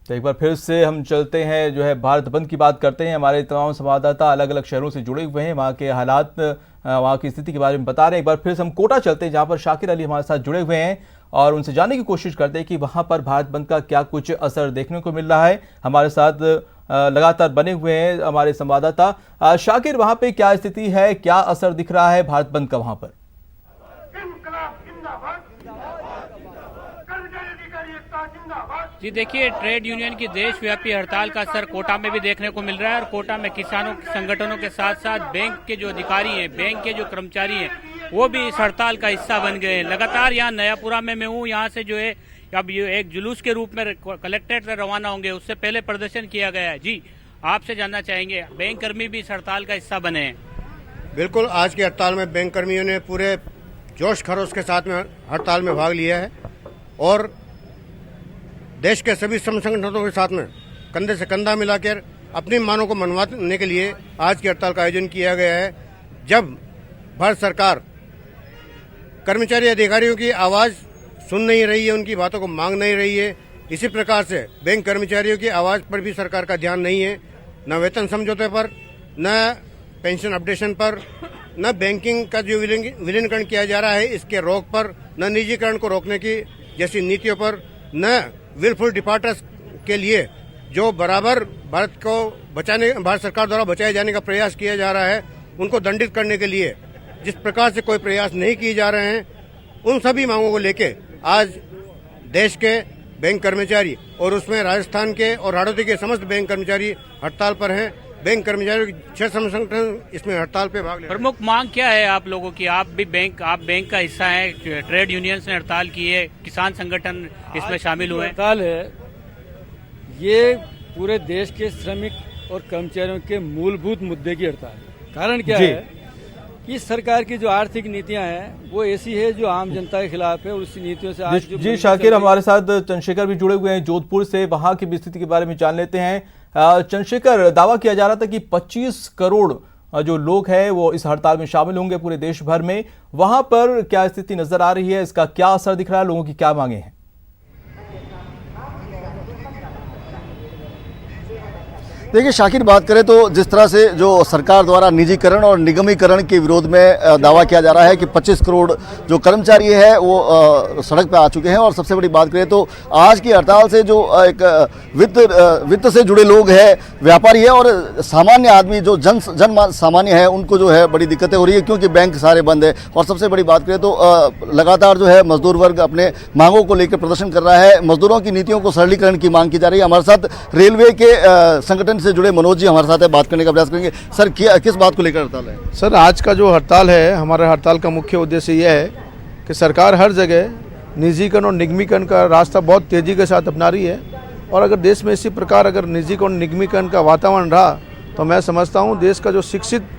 तो एक बार फिर से हम चलते हैं जो है भारत बंद की बात करते हैं। हमारे तमाम संवाददाता अलग अलग शहरों से जुड़े हुए हैं, वहाँ के हालात, वहाँ की स्थिति के बारे में बता रहे हैं। एक बार फिर से हम कोटा चलते हैं, जहाँ पर शाकिर अली हमारे साथ जुड़े हुए हैं और उनसे जानने की कोशिश करते हैं कि वहाँ पर भारत बंद का क्या कुछ असर देखने को मिल रहा है। हमारे साथ लगातार बने हुए हैं हमारे संवाददाता। शाकिर, वहाँ पे क्या स्थिति है, क्या असर दिख रहा है भारत बंद का वहाँ पर? जी देखिए, ट्रेड यूनियन की देशव्यापी हड़ताल का असर कोटा में भी देखने को मिल रहा है और कोटा में किसानों संगठनों के साथ साथ बैंक के जो अधिकारी हैं, बैंक के जो कर्मचारी हैं, वो भी इस हड़ताल का हिस्सा बन गए हैं। लगातार यहाँ नयापुरा में मैं हूँ, यहाँ से जो है अब ये एक जुलूस के रूप में कलेक्ट्रेट से रवाना होंगे, उससे पहले प्रदर्शन किया गया है। जी, आपसे जानना चाहेंगे, बैंक कर्मी भी इस हड़ताल का हिस्सा बने हैं? बिल्कुल, आज की हड़ताल में बैंक कर्मियों ने पूरे जोश खरोश के साथ में हड़ताल में भाग लिया है और देश के सभी श्रम संगठनों के साथ में कंधे से कंधा मिलाकर अपनी मांगों को मनवाने के लिए आज की हड़ताल का आयोजन किया गया है। जब भारत सरकार कर्मचारी अधिकारियों की आवाज सुन नहीं रही है, उनकी बातों को मांग नहीं रही है, इसी प्रकार से बैंक कर्मचारियों की आवाज पर भी सरकार का ध्यान नहीं है। न वेतन समझौते पर, न पेंशन अपडेशन पर, न बैंकिंग का जो विलीनीकरण किया जा रहा है इसके रोक पर, न निजीकरण को रोकने की जैसी नीतियों पर, न विलफुल डिफॉल्टर्स के लिए जो बराबर भारत सरकार द्वारा बचाए जाने का प्रयास किया जा रहा है, उनको दंडित करने के लिए जिस प्रकार से कोई प्रयास नहीं किए जा रहे हैं, उन सभी मांगों को लेके आज देश के बैंक कर्मचारी और उसमें राजस्थान के और हाड़ौती के समस्त बैंक कर्मचारी हड़ताल पर हैं। बैंक कर्मचारियों के 6 संगठन इसमें हड़ताल पे भाग ले रहे हैं। प्रमुख मांग क्या है आप लोगों की? आप बैंक का हिस्सा हैं, ट्रेड यूनियंस ने हड़ताल की है, किसान संगठन इसमें शामिल हुए हैं। हड़ताल है ये पूरे देश के श्रमिक और कर्मचारियों के मूलभूत मुद्दे की हड़ताल है। कारण क्या है कि सरकार की जो आर्थिक नीतियां हैं वो ऐसी है जो आम जनता के खिलाफ है और उसी नीतियों से आज जी शाकिर, हमारे साथ चंद्रशेखर भी जुड़े हुए हैं जोधपुर से, वहां की स्थिति के बारे में जान लेते हैं। चंद्रशेखर, दावा किया जा रहा था कि 25 करोड़ जो लोग हैं वो इस हड़ताल में शामिल होंगे पूरे देश भर में, वहां पर क्या स्थिति नजर आ रही है, इसका क्या असर दिख रहा है, लोगों की क्या मांगे हैं? देखिए शाकिर, बात करें तो जिस तरह से जो सरकार द्वारा निजीकरण और निगमीकरण के विरोध में दावा किया जा रहा है कि 25 करोड़ जो कर्मचारी है वो सड़क पर आ चुके हैं। और सबसे बड़ी बात करें तो आज की हड़ताल से जो एक वित्त से जुड़े लोग हैं, व्यापारी है और सामान्य आदमी जो जन सामान्य है, उनको जो है बड़ी दिक्कतें हो रही है क्योंकि बैंक सारे बंद है। और सबसे बड़ी बात करें तो लगातार जो है मजदूर वर्ग अपने मांगों को लेकर प्रदर्शन कर रहा है, मजदूरों की नीतियों को सरलीकरण की मांग की जा रही है। हमारे साथ रेलवे के संगठन से जुड़े मनोज जी हमारे साथ है, बात करने का प्रयास करेंगे। सर, किस बात को लेकर हड़ताल है? सर, आज का जो हड़ताल है, हमारे हड़ताल का मुख्य उद्देश्य यह है कि सरकार हर जगह निजीकरण और निगमीकरण का रास्ता बहुत तेजी के साथ अपना रही है और अगर देश में इसी प्रकार अगर निजीकरण निगमीकरण का वातावरण रहा तो मैं समझता हूँ देश का जो शिक्षित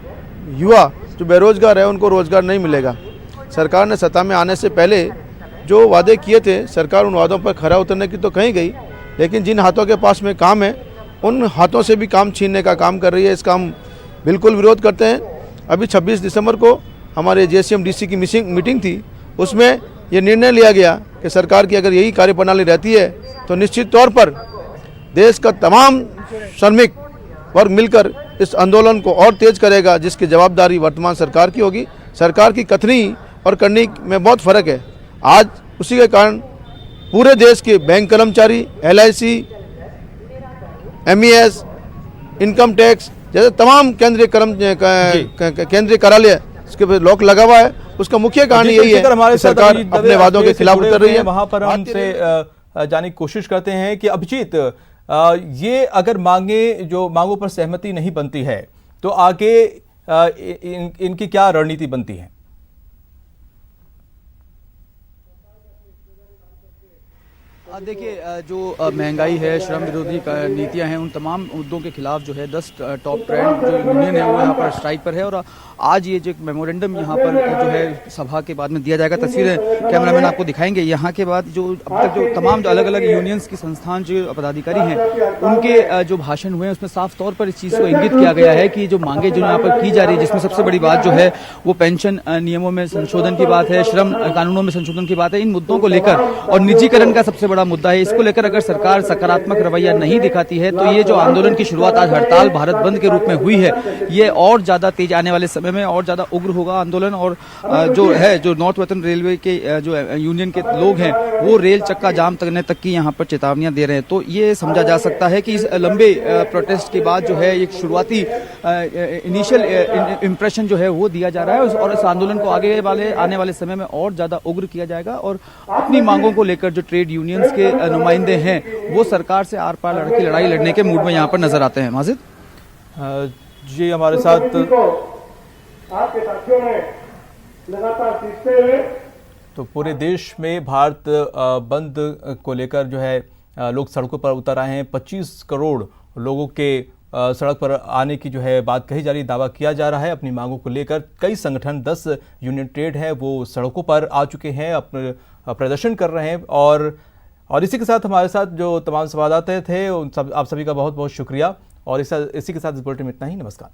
युवा जो बेरोजगार है उनको रोजगार नहीं मिलेगा। सरकार ने सत्ता में आने से पहले जो वादे किए थे, सरकार उन वादों पर खरा उतरने की तो कहीं गई, लेकिन जिन हाथों के पास में काम है उन हाथों से भी काम छीनने का काम कर रही है। इसका हम बिल्कुल विरोध करते हैं। अभी 26 दिसंबर को हमारे JCM DC की मीटिंग थी, उसमें ये निर्णय लिया गया कि सरकार की अगर यही कार्यप्रणाली रहती है तो निश्चित तौर पर देश का तमाम श्रमिक वर्ग मिलकर इस आंदोलन को और तेज करेगा, जिसकी जवाबदारी वर्तमान सरकार की होगी। सरकार की कथनी और करनी में बहुत फर्क है। आज उसी के कारण पूरे देश के बैंक कर्मचारी, LIC, MES, इनकम टैक्स जैसे तमाम केंद्रीय कार्यालय इसके पे लॉक लगा हुआ है। उसका मुख्य कारण यही है कि सरकार अपने वादों के खिलाफ उतर रही है। वहां पर हमसे जाने की कोशिश करते हैं कि अभिजीत, ये अगर मांगों पर सहमति नहीं बनती है तो आगे इनकी क्या रणनीति बनती है? देखिए, जो महंगाई है, श्रम विरोधी नीतियां हैं, उन तमाम मुद्दों के खिलाफ जो है 10 टॉप ट्रेड जो यूनियन है वो यहाँ पर स्ट्राइक पर है और आज ये जो मेमोरेंडम यहाँ पर जो है सभा के बाद में दिया जाएगा। तस्वीरें कैमरामैन आपको दिखाएंगे। यहाँ के बाद जो अब तक जो तमाम जो अलग अलग यूनियंस की संस्थान जो पदाधिकारी हैं उनके जो भाषण हुए हैं उसमें साफ तौर पर इस चीज़ को इंगित किया गया है कि जो मांगे जो यहाँ पर की जा रही है, जिसमें सबसे बड़ी बात जो है वो पेंशन नियमों में संशोधन की बात है, श्रम कानूनों में संशोधन की बात है, इन मुद्दों को लेकर और निजीकरण का सबसे बड़ा बड़ा मुद्दा है। इसको लेकर अगर सरकार सकारात्मक रवैया नहीं दिखाती है तो ये जो आंदोलन की शुरुआत आज हड़ताल भारत बंद के रूप में हुई है, ये और ज्यादा तेज आने वाले समय में और ज्यादा उग्र होगा आंदोलन। और जो नॉर्थ वेस्टर्न रेलवे के जो यूनियन के लोग हैं वो रेल चक्का जाम करने तक की यहाँ पर चेतावनियां दे रहे हैं। तो ये समझा जा सकता है कि इस लंबे प्रोटेस्ट के बाद जो है एक शुरुआती इनिशियल इंप्रेशन जो है वो दिया जा रहा है और इस आंदोलन को आने वाले समय में और ज्यादा उग्र किया जाएगा। और अपनी मांगों को लेकर जो ट्रेड यूनियंस के नुमाइंदे हैं वो सरकार से आर पार की लड़ाई लड़ने के मूड में यहाँ पर नजर आते हैं। माजिद जी, हमारे साथ आपके साथियों ने लगातार सीखते हुए तो पूरे देश में भारत बंद को लेकर जो है लोग सड़कों पर उतर आए हैं। 25 करोड़ लोगों के सड़क पर आने की जो है बात कही जा रही, दावा किया जा रहा है अपनी मांगों को लेकर। कई संगठन 10 यूनियन ट्रेड हैं वो सड़कों पर आ चुके हैं, अपने प्रदर्शन कर रहे हैं। और इसी के साथ हमारे साथ जो तमाम संवाददाता थे उन सब आप सभी का बहुत बहुत शुक्रिया। और इसी के साथ इस बुलेटिन में इतना ही। नमस्कार।